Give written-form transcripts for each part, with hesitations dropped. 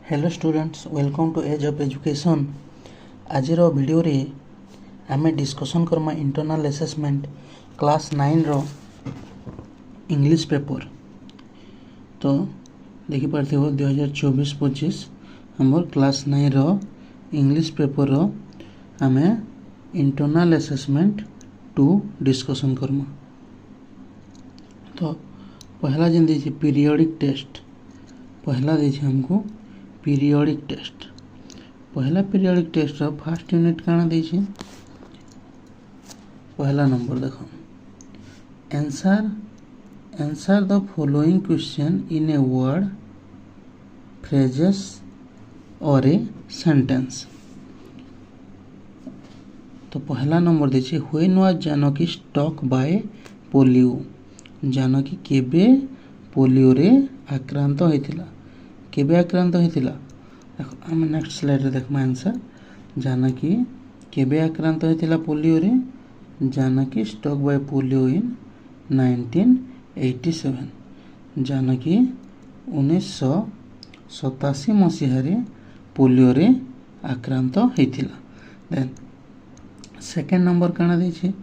Hello students, welcome to age of education. आज video रे आमे डिस्कशन करमा इंटरनल असेसमेंट क्लास 9 रो इंग्लिश पेपर। तो देखि पारथे हो 2024-25 हमर क्लास 9 रो इंग्लिश पेपर रो आमे इंटरनल असेसमेंट 2 डिस्कशन करमा। तो पहला जन दी पीरियोडिक टेस्ट, पहला दी हमको पीरियोडिक टेस्ट। पहला पीरियोडिक टेस्ट रो फर्स्ट यूनिट काना दी छी। पहला नंबर देखो, answer the following question in a word, phrases और ए सेंटेंस। तो पहला नंबर दी छी, when was Janaki struck by polio. Janaki केबे पोलियो रे आक्रांत होइतिला, केबे आक्रांत होइतिला। देखो हम नेक्स्ट स्लाइड रे देखमा आंसर। जानकी केबे आक्रांत होइतिला पोलियो रे। जानकी स्ट्रक बाय पोलियो इन 1987। जानकी 1987 मसीहा रे पोलियो रे आक्रांत होइतिला। देन सेकंड नंबर काना दै छै।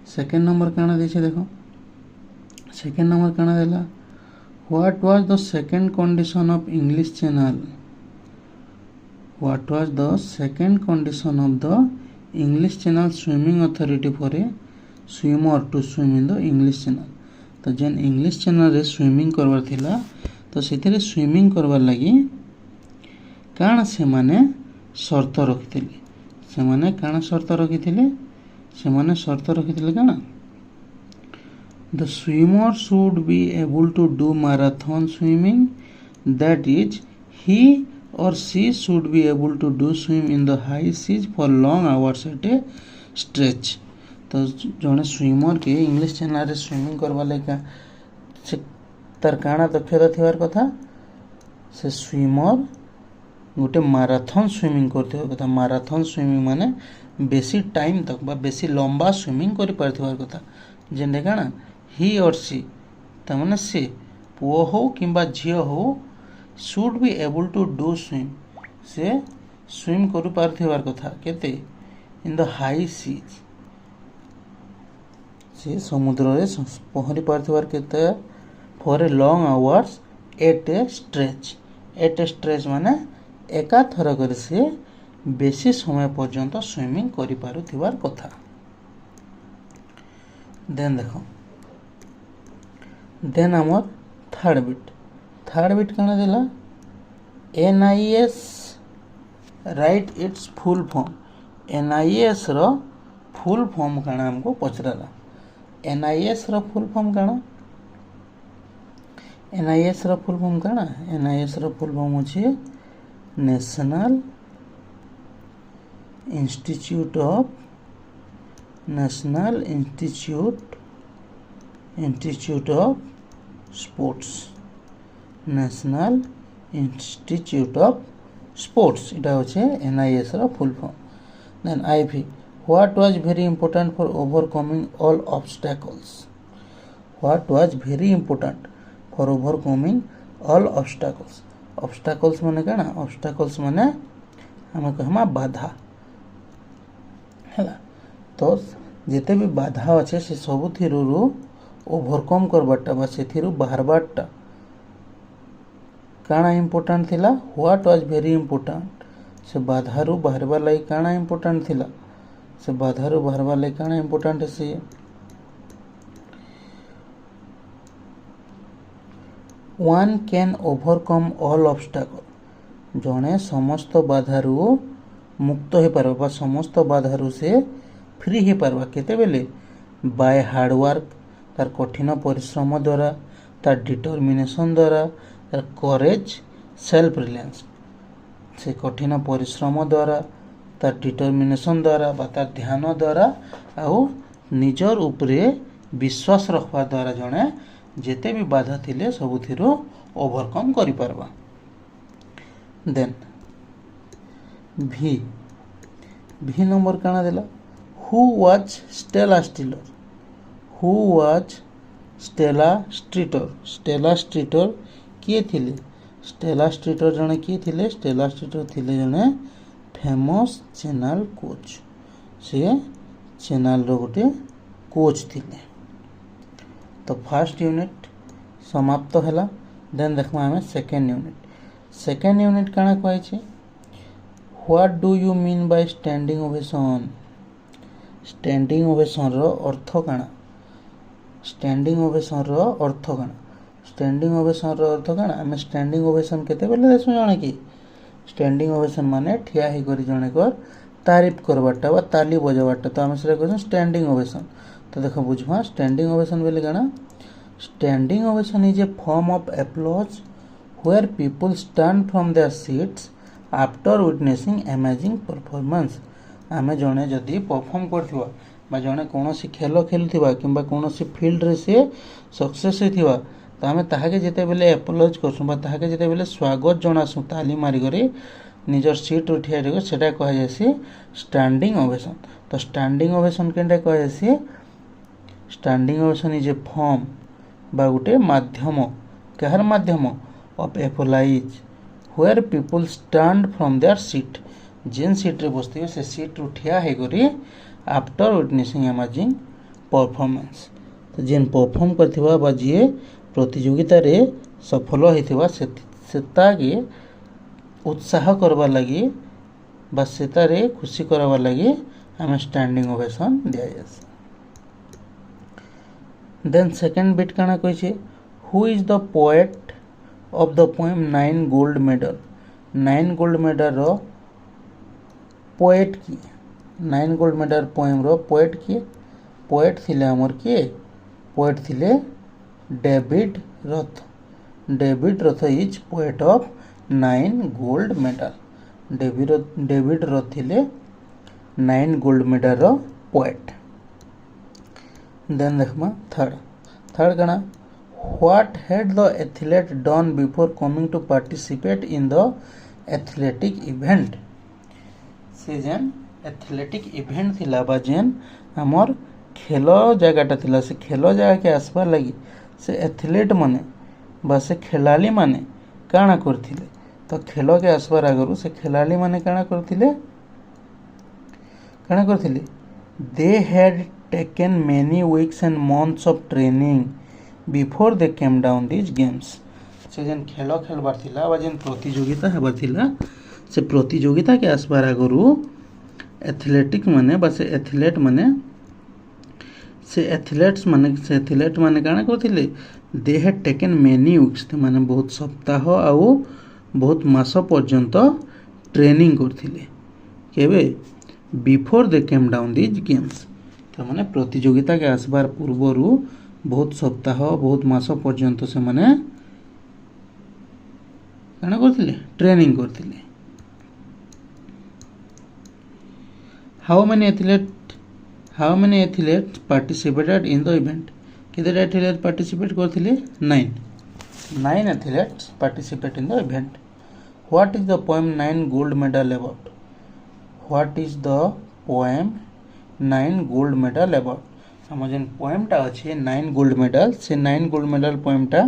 सेकंड नंबर काना दै छै देखो, सेकंड नंबर काना देला, What was the second condition of English Channel? What was the second condition of the English Channel Swimming Authority for a swimmer to swim in the English Channel? तो जेन English channel रे swimming करवार थिला, तो सेथिरे swimming करवार लगी काण से माने शर्त रखिथिले। से माने काण शर्त रखिथिले, से माने शर्त रखिथिले काण, The swimmer should be able to do marathon swimming, that is, he or she should be able to do swim in the high seas for long hours at a stretch। तो जने स्विमर के English channel रे swimming करवा लेका से तार काना दक्षता थिवार कथा, से स्विमर गोटे माराथन स्विमिंग करथिबार कथा। माराथन स्विमिंग माने बेसी टाइम तक बा बेसी लंबा स्विमिंग करि पारथिबार कथा। जेने काना ही और सी, तमने से पुओ हो किंबा झियो हो, should be able to do swim, से स्विम करि पारथिबार कथा। केते इन द हाई सीज, से समुद्र रे पहरी पारथिबार केते for a long hours at a stretch. At a stretch माने एका थर करे से बेसी समय पर्यंत स्विमिंग करि पारुथिबार कथा। देन देखो, देन आमर थर्ड बिट काना देला, NIS write its full form. NIS रो फुल फॉर्म काना हमको पचराला। NIS रो फुल फॉर्म काना, NIS रो फुल फॉर्म काना, NIS रो फुल फॉर्म अछि national institute of sports. National institute of sports इटा होचे NIS रो full form. Then IV, what was very important for overcoming all obstacles. What was very important for overcoming all obstacles. Obstacles माने काना, obstacles माने हमें कहमा बाधा हैला। तो जेते भी बाधा अच्छे से सबु थिरु ओवरकम करबाटा बा सेथिरु बाहरबाटा काना इंपोर्टेंट थिला। व्हाट वाज वेरी इंपोर्टेंट, से बाधारु बाहरबा लागि काना इंपोर्टेंट थिला, से बाधारु बाहरबा लागि काना इंपोर्टेंट से। One can overcome all obstacle, जने समस्त बाधारु मुक्त हो पारबा बा समस्त बाधारु से फ्री हो पारबा केते बेले, बाय हार्ड वर्क, तार कठिन परिश्रम द्वारा, तार डिटरमिनेशन द्वारा, तार करेज, सेल्फ रिलायंस। से कठिन परिश्रम द्वारा, तार डिटरमिनेशन द्वारा बा तार ध्यान द्वारा आउ निजर उपरे विश्वास रखवा द्वारा जने जेते भी बाधा थिले सबुथिरो ओवरकम करि पारबा। देन भी नंबर काना देला, who was Stella Streeter. Who was Stella Streeter. Stella Streeter किए थिले, स्टेला स्ट्रीटर जड़े किए थिले स्टेला स्ट्रीटर थिले जड़े फेमस चैनल कोच से चैनल रो गोटे कोच थिले। तो फर्स्ट यूनिट समाप्त हैला। देन देखमा हमें सेकेंड यूनिट काना कहै छै what do you mean by standing ovation. Standing ovation रो अर्थ काना स्टैंडिंग ओवेशन रो अर्थ काना स्टैंडिंग ओवेशन रो अर्थ काना हमें स्टैंडिंग ओवेशन केते बेले देसु जाने कि स्टैंडिंग ओवेशन माने ठिया हे करी जणे कर तारीफ करबाटा बा ताली बजाबाटा तो हम सेरा कहन स्टैंडिंग ओवेशन। तो देखो बुझमा स्टैंडिंग ओवेशन बेले काना standing ovation is a form of applause where people stand from their seats after witnessing amazing performance। आमे जने जदि परफॉर्म करथिबा बा जने कोनोसी खेल खेलथिबा किबा कोनोसी फील्ड रे से सक्सेस हेथिबा तो आमे ताहाके जेते बेले एप्लॉज करसु बा ताहाके जेते बेले स्वागत जणासु ताली मारी करे निजर सीट उठिया रे सेटा कह जायसी स्टैंडिंग ओवेशन। तो स्टैंडिंग ओवेशन केनटा कह जायसी standing ovation is a form बा गुटे माध्यम कहर माध्यम of applause where people stand from their seat जेन सीट रे बसथिबे से सीट उठिया हे करी आफ्टर विटनेसिंग अमेजिंग परफॉर्मेंस। तो जेन परफॉर्म करथिबा बा जे प्रतियोगिता रे सफल हेथिबा सेता के उत्साह करबा लागि बा सेता रे खुशी करबा लागि हम स्टैंडिंग ओवेशन दिया जायस। देन सेकंड बिट काना कहै छै who is the poet of the poem 9 gold medal। 9 gold medal रो पोएट की 9 gold medal poem रो पोएट की पोएट थिले हमर की पोएट थिले David Roth. David Roth is poet of 9 gold medal. David Roth थिले 9 गोल्ड मेडल रो पोएट। देन देखमा थर्ड काना What had the athlete done before coming to participate in the athletic event। से जेन athletic event थिला बा जेन हमर खेलो जगहटा थिला से खेलो जगह के आसबार लगी से एथलेट माने बा से खिलाड़ी माने काना करथिले। तो खेलो के आसबार आगरु से खिलाड़ी माने काना करथिले they had taken many weeks and months of training before they came down this games. से जेन खेल खेलबार थिला बा जेन प्रतियोगिता हेबार थिला से प्रतियोगिता के आसबार आगरु एथलेटिक माने बा से एथलेट माने से एथलेट्स माने काना करथिले they had taken many weeks माने बहुत सप्ताह आउ बहुत मास पर्यंत ट्रेनिंग करथिले केबे before they came down this games. तो माने प्रतियोगिता के आसबार पूर्वरु बहुत सप्ताह बहुत मास पर्यंत से माने काना करथिले ट्रेनिंग करथिले। How many athlete participated in the event. कितने एथलीट पार्टिसिपेट करथिले 9 athletes participate in the event. What is the poem 9 gold medal about. What is the poem 9 gold medal about. हम जेन पोएमटा अच्छे 9 गोल्ड मेडल से 9 gold medal पोएमटा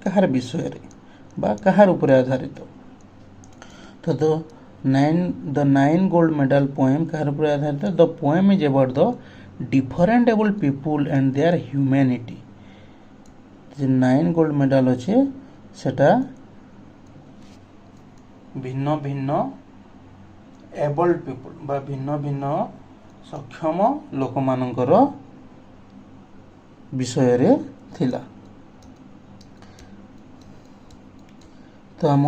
कहार विषय रे बा कहार ऊपर आधारित। तो द 9 गोल्ड मेडल पोएम कहार ऊपर आधारित। The poem is about the different able people and their humanity. जे 9 गोल्ड मेडल अच्छे सेटा भिन्न भिन्न एबल्ड पीपुल बा भिन्न भिन्न सक्षम लोक मानकर विषय रे थिला। तो हम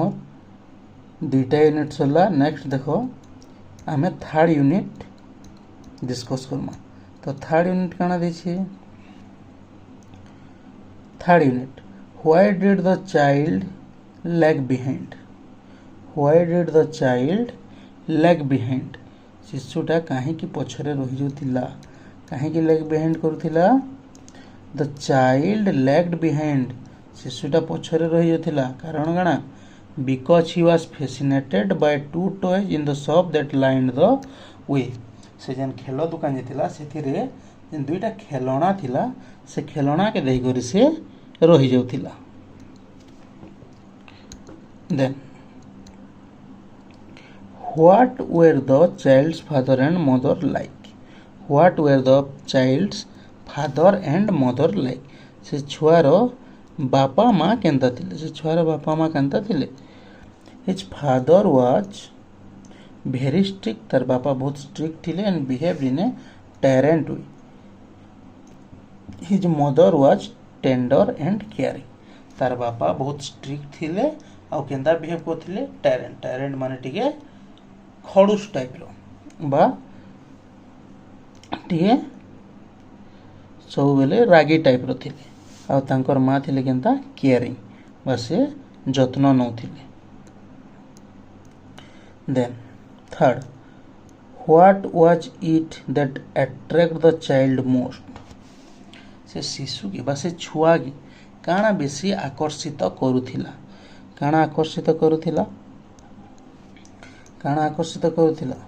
दुईटा यूनिट सरला। नेक्स्ट देखो आम थर्ड यूनिट डिस्कस करमा। तो थर्ड यूनिट काना देछि third unit why did the child lag behind. Why did the child lag behind. शिशुटा कहीं पछरे रही जाउतिला कहीं लैग बिहाइंड करुथिला। द चाइल्ड लैग्ड बिहाइंड शिशुटा पछरे रही जाउतिला कारण काना because he was fascinated by 2 toys in the shop that lined the way. से जेन खेल दुकान जेतिला सेथिरे जेन दुईटा खेलना थिला से खेलना के देई करी से रही जाउतिला। Then what were the child's father and mother like? What were the child's father and mother like? से छुआर बापा माँ केंता थिले? से छुआर बापा माँ केंता थिले? His father was very strict. तार बापा बहुत strict थिले and behaved in a tyrant way. His mother was tender and caring. तार बापा बहुत strict थिले ଆଉ କେନ୍ତା ବିହେଭ୍ କରୁଥିଲେ? ଟାଇରେଣ୍ଟ ମାନେ ଟିକେ ଖଡ଼ୁସ ଟାଇପ୍ର ବା ଟିକେ ସବୁବେଳେ ରାଗି ଟାଇପ୍ର ଥିଲେ ଆଉ ତାଙ୍କର ମା ଥିଲେ କେନ୍ତା କେୟାରିଂ ବା ସେ ଯତ୍ନ ନେଉଥିଲେ। Then third what was it that attract the child most? ସେ ଶିଶୁକେ ବା ସେ ଛୁଆକେ କାଣା ବେଶୀ ଆକର୍ଷିତ କରୁଥିଲା? କାଣା ଆକର୍ଷିତ କରୁଥିଲା? କାଣା ଆକର୍ଷିତ କରୁଥିଲା?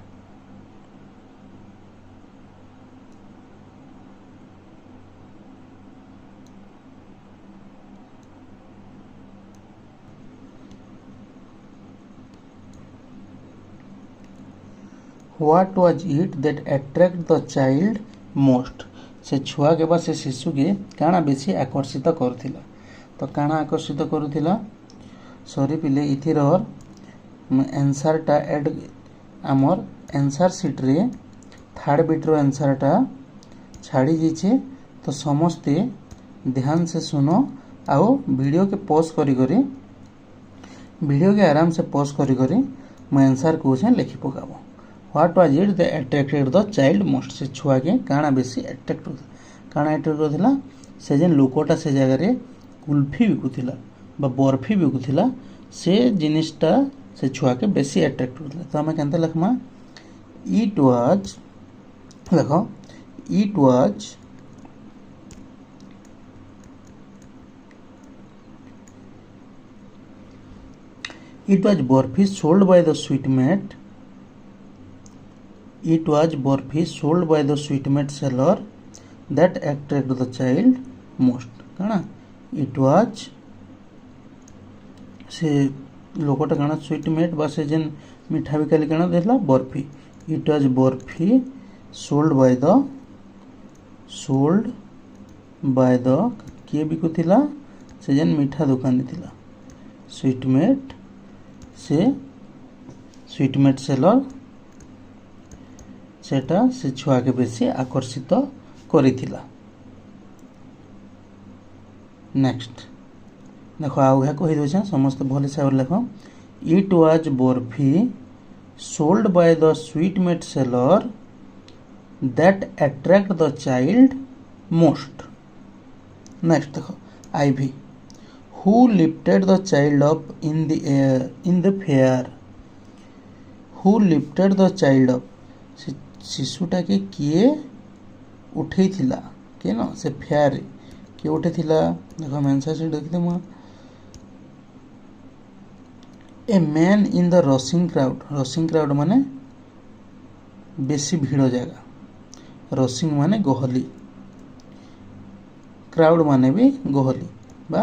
What was it that attract the child most? से छुआ के बा से शिशु के काଣା बेसी आकर्षित करुथिला? तो काଣା आकर्षित करुथिला? सॉरी पिले इथिर आंसर टा एड आमर आंसर सीट रे थर्ड बिट रो आंसर टा छाड़ी दीछे तो समस्ते ध्यान से सुनो आओ वीडियो के पॉज करी करी वीडियो के आराम से पॉज करी करी मैं आंसर को लिखि पकाबो। What was it that attracted the child most? से छुआ के काଣା बेसी अट्रैक्ट काଣା अट्रैक्ट करथिला? से जेन लोकोटा से जगह रे कुल्फी बिकुथिला बा बर्फी बिकुथिला से जिनिसटा से छुआ के बेसी अट्रैक्ट करथिला। तो हमें केनता लिखमा? इट वाज देखो it was burfi sold by the sweetmeat. It was burfi sold by the sweetmeat seller that attracted the child most. काना it was से लोकटा काना स्वीटमेट बा से जेन मिठा बिकाली काना देला barfi. It was burfi sold by the किए बिकुथिला से जेन मिठा दुकानी थिला स्वीटमेट से स्वीटमेट सेलर सेटा से छुआ के बेसी आकर्षित करिथिला। नेक्स्ट देखो आउ है कहि दोछन समस्त भले से और लिखो it was burfi sold by the sweetmeat seller that attract the child most. Next देखो IV who lifted the child up in the air in the fair. Who lifted the child up शिशुटा के किए उठे थिला के न से फेयर किए उठे थिला? देखो आंसर से देख them A man in the rushing crowd माने बेसी भीड़ जगह रशिंग माने गहली क्राउड माने भी गहली बा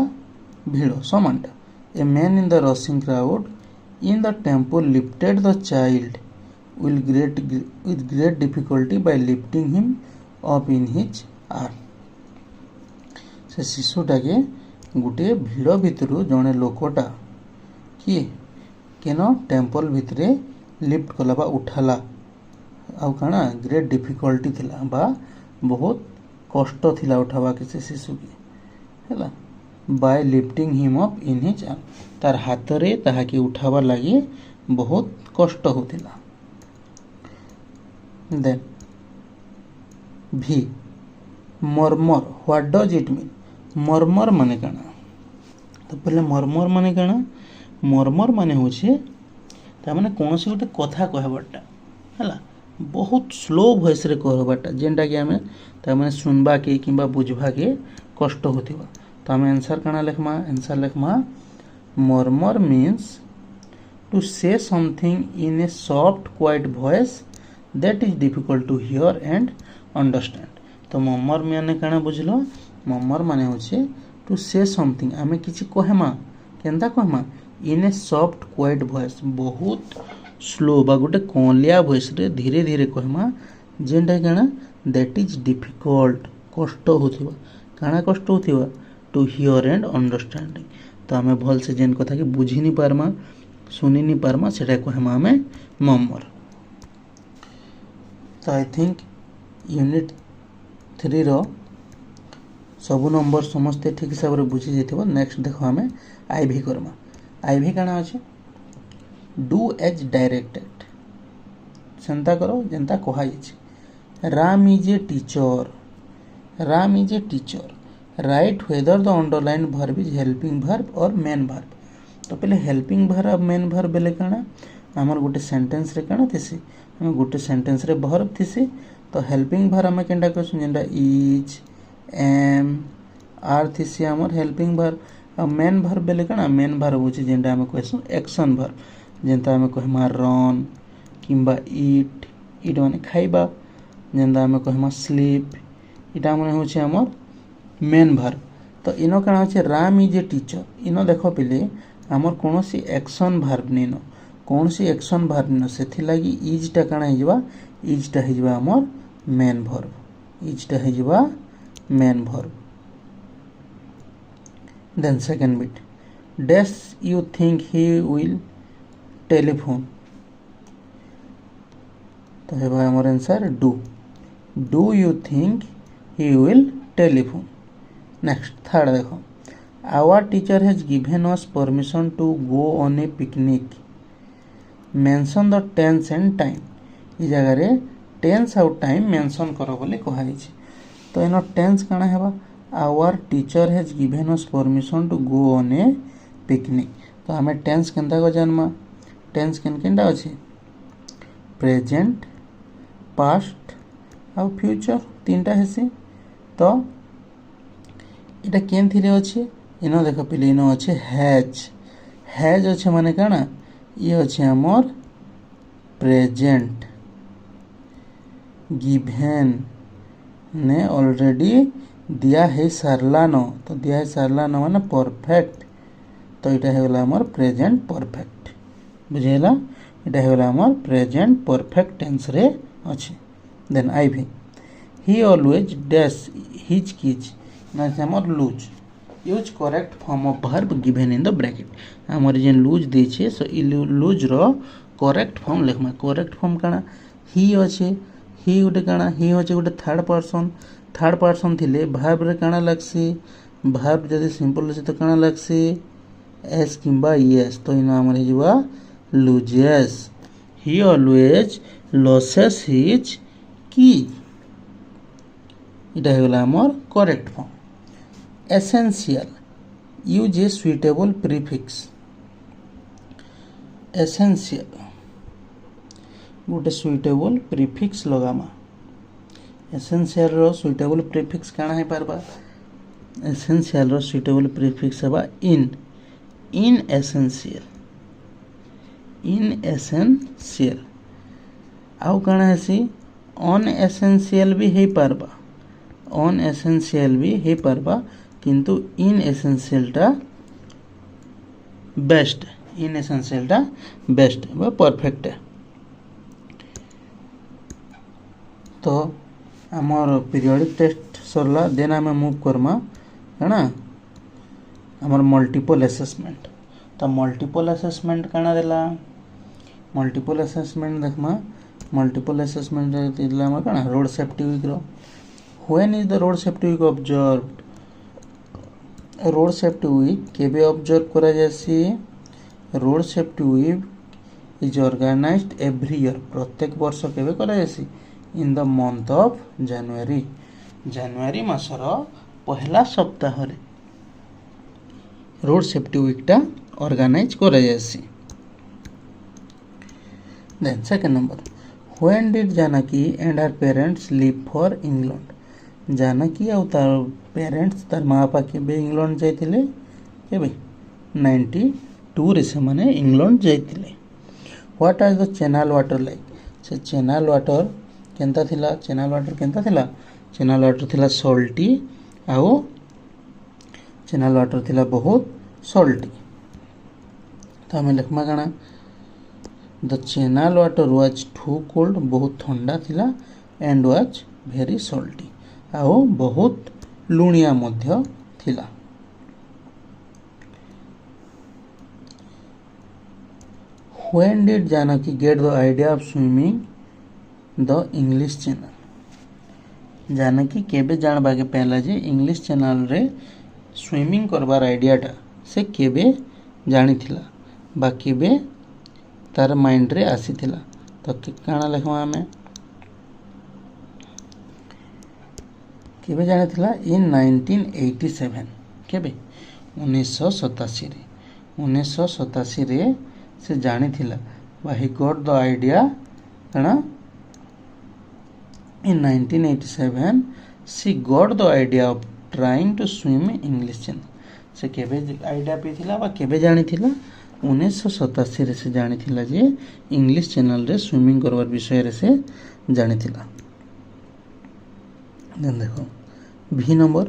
भीड़ समानटा. A man in the rushing crowd in the temple lifted the child with great difficulty by lifting him up in his arm. से शिशुटा के गोटे भीड़ भितर जड़े लोकटा किए केन टेम्पल भितर लिफ्ट कला बा उठाला आउ काना ग्रेट डिफिकल्टी थिला बा बहुत कष्ट थिला उठावा के से शिशु के हैला bye lifting him up in his arm. तार हाथ रे ताहा के उठावा लागि बहुत कष्ट होतिला. Then V murmur what does it mean? murmur माने काना? तो पहले murmur माने काना? murmur माने होछे ता माने कोनोसी गोटे कथा कहबाटा हैला बहुत स्लो वॉइस रे कहबाटा जेंटा कि हमें ता माने सुनबा के किबा बुझबा के कष्ट होतिबा. तो हमें आंसर काना लिखमा? आंसर लिखमा murmur means to say something in a soft quiet voice that is difficult to hear and understand. तो मर्मर माने काना बुझलो? मर्मर माने होचे टू से समथिंग आमे किछि कहमा केनता कहमा इन ए सॉफ्ट क्वाइट वॉइस बहुत स्लो बा गोटे कलिया वॉइस रे धीरे धीरे कहमा जेनटा काना दैट इज डिफिकल्ट कष्ट होथिबा काना कष्ट होथिबा टू हियर एंड अंडरस्टैंडिंग तो आमे भल से जेन कथा के बुझी नि पारमा सुनी नि पारमा सेटा कहमा आमे मम्मर। तो आई थिंक यूनिट 3 रो सबु नंबर समस्ते ठीक हिसाब रे बुझी जेथिबो। नेक्स्ट देखो आमे आईवी करमा। आईवी काना अछि डू एज डायरेक्टेड चिंता करो जनता कहा जाय Ram is a teacher Ram is a teacher right whether the underline verb is helping verb और मेन वर्ब। तो पहले हेल्पिंग वर्ब मेन वर्ब बेले काना हमर गोटे सेंटेंस रे काना थिसी हम गोटे सेंटेंस रे वर्ब थिसी तो हेल्पिंग वर्ब हम केनटा कहसु जेंटा इज एम आर थिसी हमर हेल्पिंग वर्ब और मेन वर्ब बेले काना मेन वर्ब होची जेंटा हम कहसु एक्शन वर्ब जेंता हम कहमा रन किंबा ईट ईट माने खाइबा जेंता हम कहमा स्लीप इटा माने होची हमर मेन वर्ब। तो इनो काना होची राम इज ए टीचर इनो देखो पिले हमर कोनोसी एक्शन वर्ब नेनो कोनोसी एक्शन वर्ब नेनो सेथि लागि इज टा काना हिजबा इज टा हिजबा हमर मेन वर्ब इज टा हिजबा main verb. Then second bit dash you think he will telephone तो हेबा हमर answer do you think he will telephone. Next third देखो our teacher has given us permission to go on a picnic mention the tense and time ई जगह रे tense out time mention करो बोले कहा जाय तो इनो टेंस काना हेबा our teacher has given us permission to go on a picnic. तो हमें टेंस केनता को जानमा टेंस केनटा अछि प्रेजेंट पास्ट और फ्यूचर तीनटा हेसी। तो इटा केन थिले अछि इनो देखो पिले इनो अछि हैज अछि माने काना ये अछि हमर प्रेजेंट गिवन ने ऑलरेडी दिया है सारलानो तो दिया है सारलानो माने परफेक्ट तो इटा हे गला हमर प्रेजेंट परफेक्ट बुझेला इटा हे गला हमर प्रेजेंट परफेक्ट टेंस रे अछि। Then IV he always dash his keys ना हमर lose use correct form of verb given in the bracket हमर जे लूज दै छै सो इ लूज रो करेक्ट फॉर्म लिखमा करेक्ट फॉर्म काना ही अछि ही उटे काना ही होचे उटे थर्ड पर्सन थिले वर्ब रे काना लागसी वर्ब जदि सिंपल अछि तो काना लागसी एस किंबा यस तो इना हमर हिजबा loses he always loses his की इटा हे गला हमर correct form. Essential use a suitable prefix essential गोटे सुइटेबल प्रीफिक्स लगामा एसेंशियल रो सुइटेबल प्रीफिक्स काना है पारबा एसेंशियल रो सुइटेबल प्रीफिक्स हेबा इन एसेंशियल आउ काना हेसी ऑन एसेंशियल भी हे पारबा ऑन एसेंशियल भी हे पारबा किंतु इन एसेंशियल टा बेस्ट इन एसेंशियल टा बेस्ट बा परफेक्ट है। तो हमर पीरियोडिक टेस्ट सरला देन हमें मूव करमा है ना हमर मल्टीपल असेसमेंट। तो मल्टीपल असेसमेंट काना देला मल्टीपल असेसमेंट देखमा मल्टीपल असेसमेंट दिला हमर काना रोड सेफ्टी वीक रो when is the road safety week observed road safety week केबे ऑब्जर्व करा जासी road safety week is organised every year प्रत्येक वर्ष केबे करा जासी in the month of January मासर पहला सप्ताह रे रोड सेफ्टी वीक टा ऑर्गेनाइज करा जासी। Then second number when did Janaki and her parents leave for England Janaki और तार पेरेंट्स तार माँ बापा के इंग्लैंड जाइतिले केबे 92 रे से माने इंग्लैंड जाइतिले। What are the channel water like से चैनल वाटर केनता थिला चैनल वाटर थिला सॉल्टी आउ चैनल वाटर थिला बहुत सॉल्टी तो आम लिखमा काना the channel water was too cold बहुत ठंडा थिला एंड वाज वेरी सॉल्टी आओ बहुत लुणिया मध्य थिला। When did Janaki get the idea of swimming the English Channel? Janaki केबे जानबा के पहला जे इंग्लिश चैनल रे स्विमिंग करबार आइडियाटा से केबे जानी थिला बा केबे तार माइंड रे आसी थिला। तो काना लिखवा हमें केबे जानी थिला इन 1987 केबे 1987 रे से जानी थिला बा ही गॉट द आइडिया काना in 1987 she got the idea of trying to swim English Channel से केबे आइडिया पे थिला बा केबे जानी थिला 1987 रे से जानी थिला जे इंग्लिश चैनल रे स्विमिंग करवार विषय रे से जानी थिला। देन देखो भी number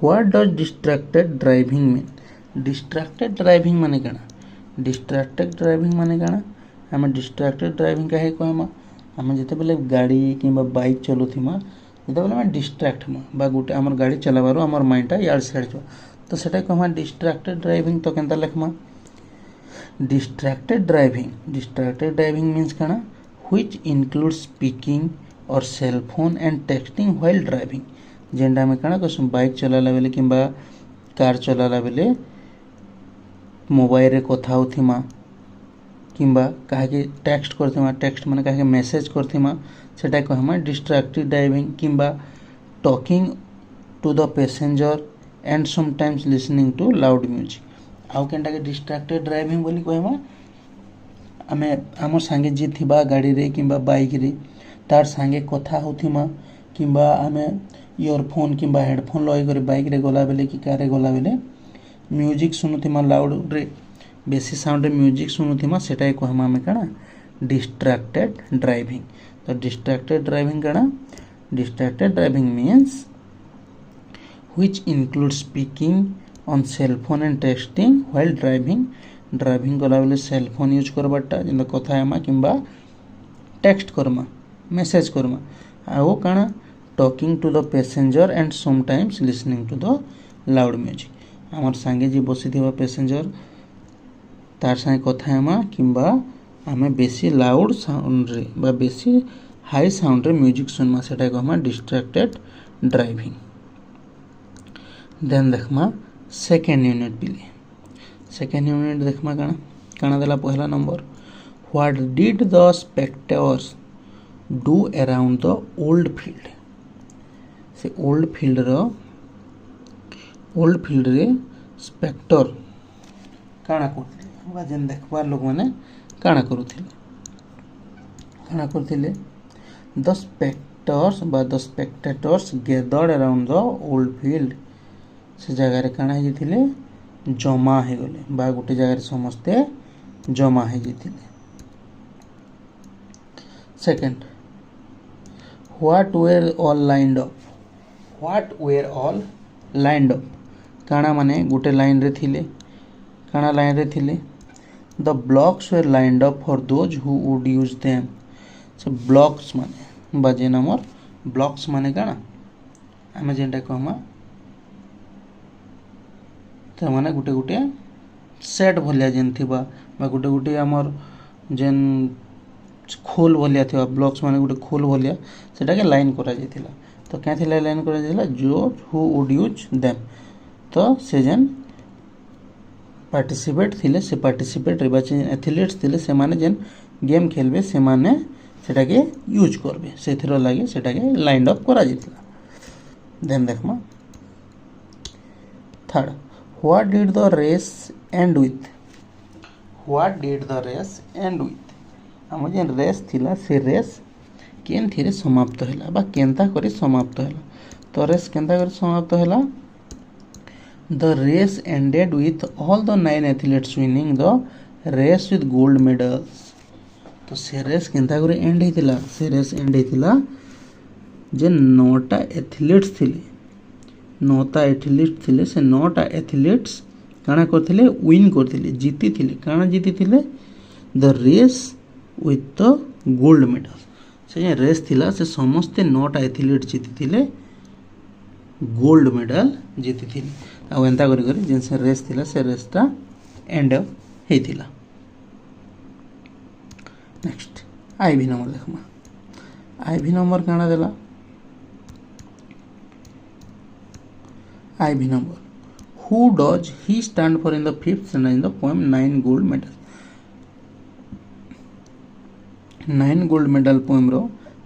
what does distracted driving mean. Distracted driving माने काना डिस्ट्रैक्टेड ड्राइविंग माने काना हमें डिस्ट्रैक्टेड ड्राइविंग काहे कहमा आम जिते बेले गाड़ी कि बाइक चलुमा जिते बेले आम डिस्ट्रैक्ट मा बा गोटे आम गाड़ी चलाबार आम माइंडटा यार सियाड़ जा तो सेटा कहमा डिस्ट्रैक्टेड ड्राइविंग। तो केनता लिखमा डिस्ट्रैक्टेड ड्राइविंग मीन्स काना व्हिच इनक्लूड स्पीकिंग और cell phone and texting while driving जेंडा में काना कसम बाइक चलाला बेले कि कार चलाला बेले मोबाइल रे कथा होथिमा किंबा काहे टेक्स्ट करथिमा टेक्स्ट माने काहे मेसेज करथिमा सेटा कहमा डिस्ट्रैक्टेड ड्राइविंग किंबा talking to the passenger and sometimes listening to loud music आउ केनटा के डिस्ट्रैक्टेड ड्राइविंग बोली कहमा आमे हमर संगे जे थिबा गाड़ी रे किंबा बाइक रे तार संगे कथा होथिमा किंबा आमे इयरफोन किंबा हेडफोन लगे करे बाइक रे गला बेले कि कार रे गला बेले म्यूजिक सुनुथिमा लाउड रे बेसी साउंड म्यूजिक सुनुथिमा सेटा कहमा हमें काना डिस्ट्रैक्टेड ड्राइविंग। तो डिस्ट्रैक्टेड ड्राइविंग काना distracted driving means which include speaking on cell phone and texting while driving गला बेले सेल फोन यूज करबाटा जेंदा कथा हेमा किंबा टेक्स्ट करमा मेसेज करमा आउ काना talking to the passenger and sometimes listening to the loud music हमर संगे जे बसिथिबा पैसेंजर तार संगे कथा हेमा किंबा आमे बेसी लाउड साउंड रे बा बेसी हाई साउंड रे म्यूजिक सुनमा सेटा कहमा डिस्ट्रैक्टेड ड्राइविंग। देन देखमा सेकेंड यूनिट बिले सेकेंड यूनिट देखमा काना काना देला पहला number what did the spectators do around the old field से ओल्ड फील्ड रे स्पेक्टर काना करथिले बा जेन देखबार लोक माने काना करुथिले the spectators gathered around the old field से जगह रे काना हे जिथिले जमा हे गले बा गोटे जगह रे समस्ते जमा हे जिथिले। Second what were all lined up काना माने गोटे लाइन रे थिले काना लाइन रे थिले the blocks were lined up for those who would use them से ब्लॉक्स माने बाजे नंबर ब्लॉक्स माने काना आमे जेंटा कहमा त माने गुटे गुटे सेट भलिया जेन थिबा बा गुटे गुटे हमर जेन खोल भलिया थिबा ब्लॉक्स माने गुटे खोल भलिया सेटा के लाइन करा जेथिला। तो क्या थिला लाइन करा जेला जो हु वुड यूज देम तो से जेन पार्टिसिपेट थिले से पार्टिसिपेट रे एथलीट्स थिले से माने जेन गेम खेलबे से माने सेटा के यूज करबे से थिरो लागे सेटा के लाइन अप करा जितला। देन देखमा third what did the race end with हम जेन रेस थिला से रेस केन थिरे समाप्त होला बा केनता करी समाप्त होला। तो रेस केनता करी समाप्त होला The race ended with all the 9 athletes winning the race with gold medals. तो से रेस केनता करे एंड हेतिला से रेस एंड हेतिला जे 9टा एथलीट्स थिले से 9टा एथलीट्स काଣା करथिले विन करथिले जीति थिले काଣା जीति थिले the race with the gold medal से रेस थिला से समस्ते 9टा एथलीट जीति थिले गोल्ड मेडल जीति थिले आ एंता करी करी जेन से रेस थिला से रेसटा एंड हेतिला नेक्स्ट आईवी नंबर देखमा आईवी नंबर काଣା देला IV number who does he stand for in the fifth stanza in the poem 9 gold medal 9 gold medal poem row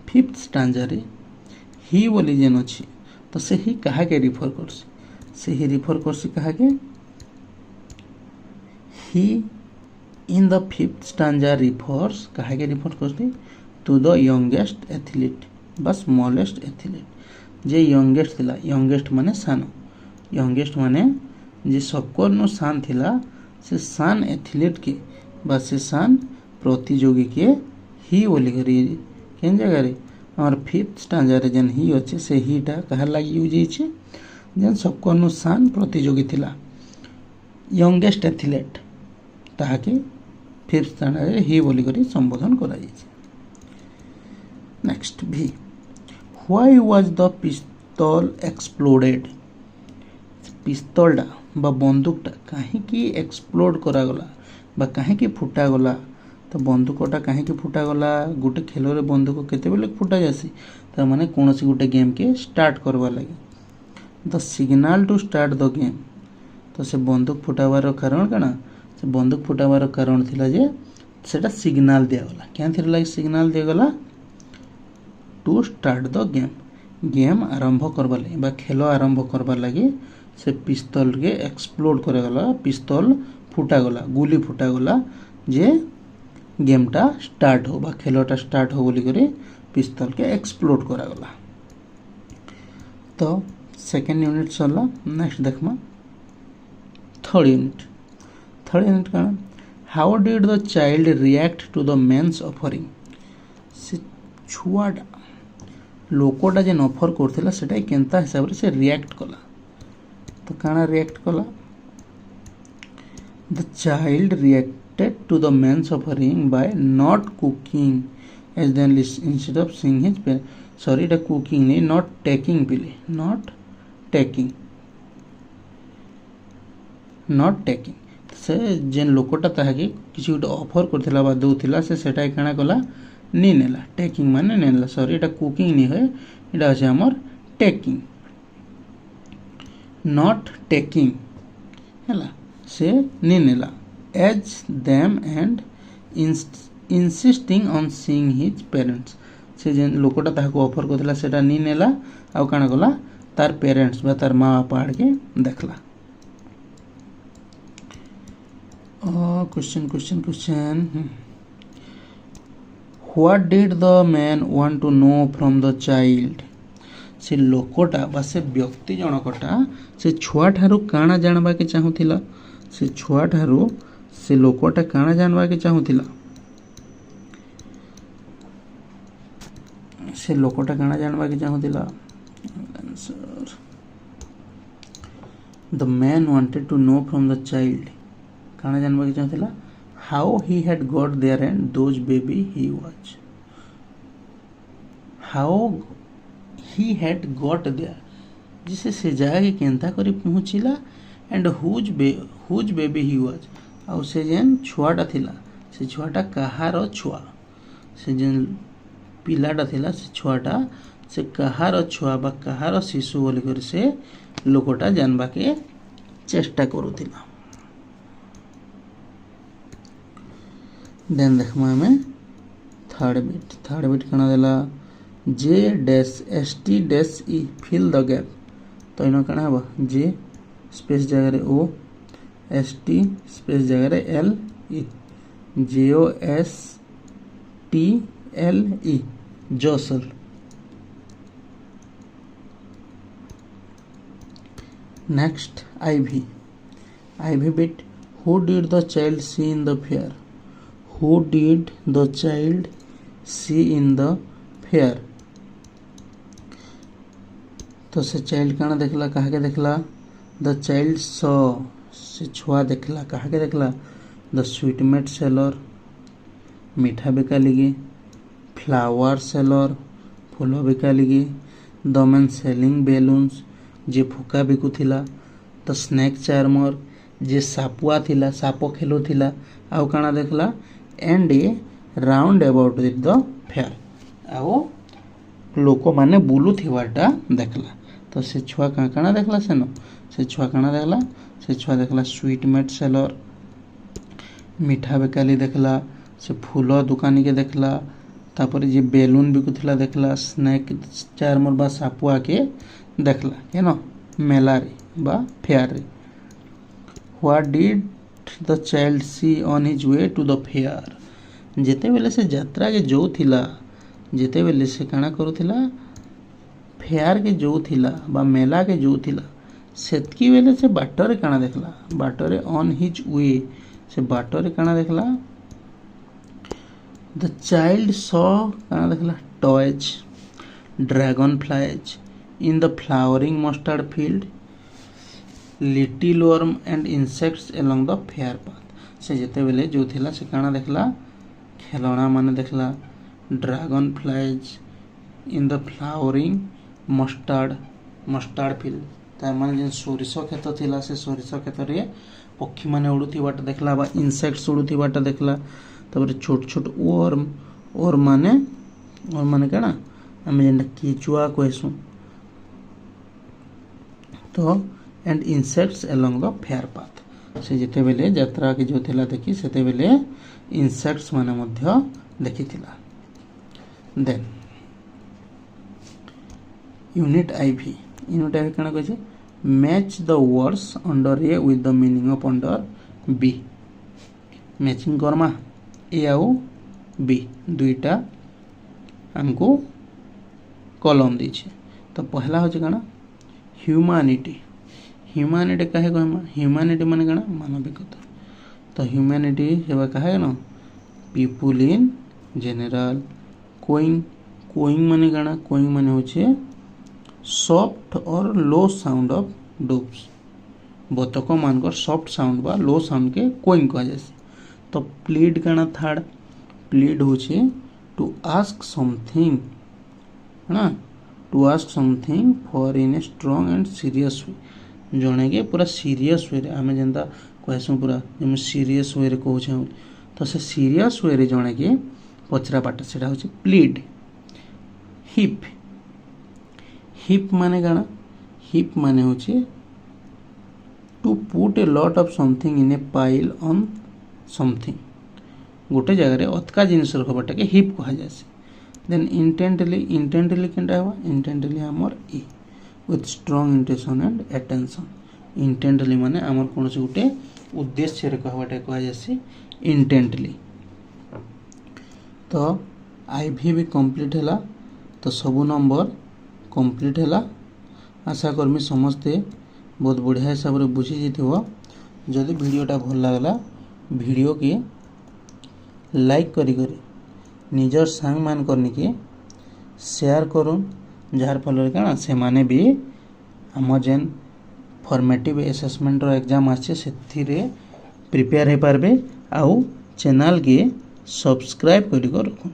fifth stanza रे ही बोली जेन अछि तो से ही कहा के रिफर करसी से ही रिफर करसी कहा के he in the fifth stanza refers कहा के रिफर करसी टू द यंगेस्ट एथलीट बा स्मॉलेस्ट एथलीट जे यंगेस्ट थिला यंगेस्ट माने सानो यंगेस्ट माने जे सबको नो सान थिला से सान एथलीट के बा से सान प्रतियोगी के ही बोली करी केन जगह रे हमर फिफ्थ स्टांजा रे जन ही अछि से हीटा कहा लागि यूज हिचे जन सबको नो सान प्रतियोगी थिला यंगेस्ट एथलीट ताहाके फिफ्थ स्टांजा रे ही बोली करी संबोधन करा जाय नेक्स्ट भी why was the pistol exploded पिस्तलटा बा बंदूकटा कहीं एक्सप्लोड करागला बा कहीं फुटा गला तो बंदूकटा कहीं फुटा गला गोटे खेल रे बंदूक केते बेले फुटा जासी तार माने कोनोसी गोटे गेम के स्टार्ट करवा लगी the signal to start the game तो से बंदूक फुटावार कारण काना से बंदूक फुटावार कारण थिला जे सेटा सिग्नल दिया गला क्या थिला सिग्नल दिया गला to start the game game आरंभ करबा लगी बा खेल आरंभ करबा लगी से पिस्तल के एक्सप्लोड करे गला पिस्तल फुटा गला गुली फुटा गला जे गेमटा स्टार्ट हो बा खेलटा स्टार्ट हो बोली करे पिस्तल के एक्सप्लोड करा गला तो सेकंड यूनिट सरला नेक्स्ट देखमा थर्ड यूनिट का how did the child react to the men's offering से छुआटा लोकोटा जेन ऑफर करथिला सेटा केनता हिसाब रे से रिएक्ट कला तो काना रिएक्ट कला the child reacted to the men's offering by not cooking as then instead of sing his sorry the cooking नहीं नॉट टेकिंग पिले नॉट टेकिंग से जेन लोकटा ताहाके किसी गोटे ऑफर करथिला बा दउथिला से सेटा काना कला नी नेला टेकिंग माने नेला सॉरी एटा कुकिंग नी है एटा আছে हमर टेकिंग नॉट टेकिंग हैला से नी नेला as them and insisting on seeing his parents से जेन लोकटा ताहाको ऑफर करथिला सेटा नी नेला आ काना कला तार पेरेंट्स बा तार माँ बापा आड़के देखला question What did the man want to know from the child? से लोकटा बा से व्यक्ति जनकटा से छुआ ठारू काना जानबा के चाहुथिला से छुआ ठारू से लोकटा काना जानबा के चाहुथिला से लोकटा काना जानबा के चाहुथिला answer the man wanted to know from the child काना जानबा के चाहुथिला how he had got there and those baby he was how he had got there जिसे से जाके केंता करी पहुंचिला and whose baby he was आउ से जेन छुआटा थिला से छुआटा कहार छुआ से जेन पिलाटा थिला से छुआटा से कहार छुआ बा कहार शिशु बोली कर से लोकटा जानबा के चेष्टा करूथिला देन देखमा हमें थर्ड बिट कना देला जे dash S T dash E fill the gap तो इनो कना हबा जे स्पेस जगह रे ओ एस टी स्पेस जगह रे L E J O S T L E jostle next IV bit who did the child see in the fair Who did the child see in the fair? तो से child काना देखला कहा के देखला the child saw से छुआ देखला कहा के देखला द स्वीटमेट सेलर मिठा बिका लगी फ्लावर सेलर फूल बिका लगी द मैन सेलिंग बेलून्स जे फुका बिकुथिला द स्नेक चार्मर जे सापुआ थिला साप खेलुथिला आउ काना देखला and a roundabout the fair आउ लोक माने बुलु थिवाटा देखला तो से छुआ काना देखला सेन से छुआ काना देखला से छुआ देखला स्वीटमेट सेलर मिठा बेकाली देखला से फूल दुकानी के देखला तापर जे बेलून बिकुथिला देखला स्नेक चार्मर बा सापुआ के देखला केन मेला रे बा फेयर रे what did the child see on his way to the fair जेते बेले से यात्रा के जो थिला जेते बेले से काना करूथिला फेयर के जो थिला बा मेला के जो थिला सेतकी बेले से बाटरे काना देखला बाटरे ऑन हिज वे से बाटरे काना देखला द चाइल्ड सॉ काना देखला toys dragon flies in the flowering mustard field little worm and insects along the fair path से जेते बेले जो थिला से काना देखला खेलना माने देखला dragon flies in the flowering mustard field तार माने जेन सोरिष खेत थिला से सोरिष खेत रे पक्षी माने उड़ुथिबाटा देखला बा इंसेक्ट्स उड़ुथिबाटा देखला तापर छोट छोट वर्म माने काना आमे जेन कीचुआ कहसु तो and insects along the fair path से जेते बेले यात्रा के जो थिला देखि सेते बेले इंसेक्ट्स माने मध्य देखिथिला देन यूनिट आईवी काना कहछे match the words under A with the meaning of under B matching करमा ए आउ बी दुईटा हमको कॉलम दीछे तो पहला होचे काना ह्यूमैनिटी काहे कहमा ह्यूमैनिटी माने काना मानविकता तो ह्यूमैनिटी हेबा काहे न पीपुल इन जनरल कोइंग माने काना कोइंग माने होचे सॉफ्ट और लो साउंड ऑफ डोव्स बतक मानकर सॉफ्ट साउंड बा लो साउंड के कोइंग कह जाय तो प्लीड काना थर्ड प्लीड होचे टू आस्क समथिंग ना to ask something for in a strong and serious way जणे के पूरा सीरियस वे रे आमे जेंता कहसु पूरा जे सीरियस वे रे कहू छै तो से सीरियस वे रे जणे के पचरा पाटा सेटा होचे प्लीड हिप माने गाना हिप माने होचे to put a lot of something in a pile on something गोटे जगह रे अतका जिनिस रखबाटा के हिप कहा जाय देन इंटेंटली केनटा हवा इंटेंटली हमर ई with strong intention and attention intently माने हमर कोनसे गोटे उद्देश्य रे कहबाटा कहा जाय इंटेंटली तो आईवी भी कंप्लीट हैला तो सब नंबर कंप्लीट हैला आशा करमी समस्ते बहुत बढ़िया हिसाब रे बुझी जिथिबो जदि वीडियोटा भल लागला वीडियो के लाइक करी निजर सांग मान करनी के शेयर करूँ जार फल क्या से माने भी आम जेन फॉर्मेटिव असेसमेंट एग्जाम आछे से प्रिपेयर हो पारबे आउ चैनल के सब्सक्राइब करी रखुन।